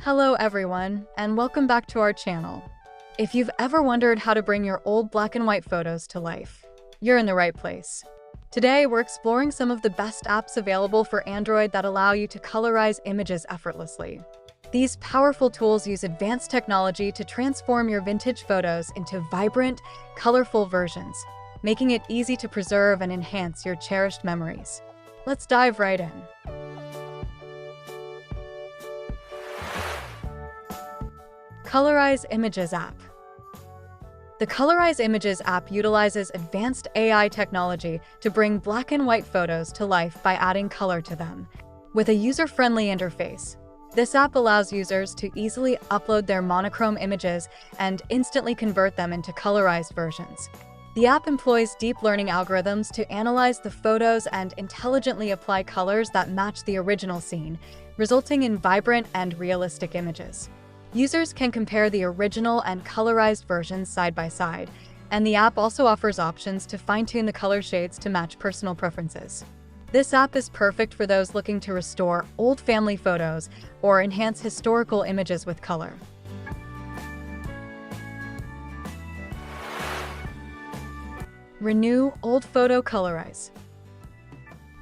Hello everyone, and welcome back to our channel. If you've ever wondered how to bring your old black and white photos to life, you're in the right place. Today, we're exploring some of the best apps available for Android that allow you to colorize images effortlessly. These powerful tools use advanced technology to transform your vintage photos into vibrant, colorful versions, making it easy to preserve and enhance your cherished memories. Let's dive right in. Colorize Images app. The Colorize Images app utilizes advanced AI technology to bring black and white photos to life by adding color to them. With a user-friendly interface, this app allows users to easily upload their monochrome images and instantly convert them into colorized versions. The app employs deep learning algorithms to analyze the photos and intelligently apply colors that match the original scene, resulting in vibrant and realistic images. Users can compare the original and colorized versions side by side, and the app also offers options to fine-tune the color shades to match personal preferences. This app is perfect for those looking to restore old family photos or enhance historical images with color. Renew Old Photo Colorize.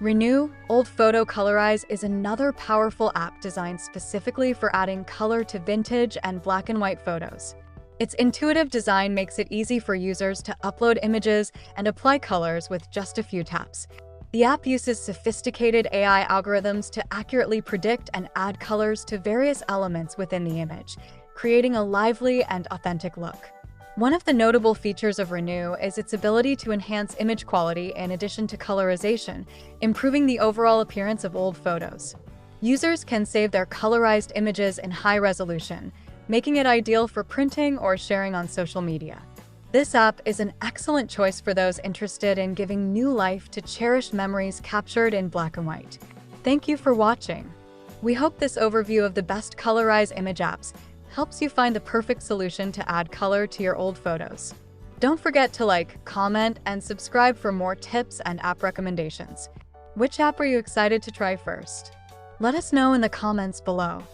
Renew Old Photo Colorize is another powerful app designed specifically for adding color to vintage and black and white photos. Its intuitive design makes it easy for users to upload images and apply colors with just a few taps. The app uses sophisticated AI algorithms to accurately predict and add colors to various elements within the image, creating a lively and authentic look. One of the notable features of Renew is its ability to enhance image quality in addition to colorization, improving the overall appearance of old photos. Users can save their colorized images in high resolution, making it ideal for printing or sharing on social media. This app is an excellent choice for those interested in giving new life to cherished memories captured in black and white. Thank you for watching. We hope this overview of the best Colorize image apps helps you find the perfect solution to add color to your old photos. Don't forget to like, comment, and subscribe for more tips and app recommendations. Which app are you excited to try first? Let us know in the comments below.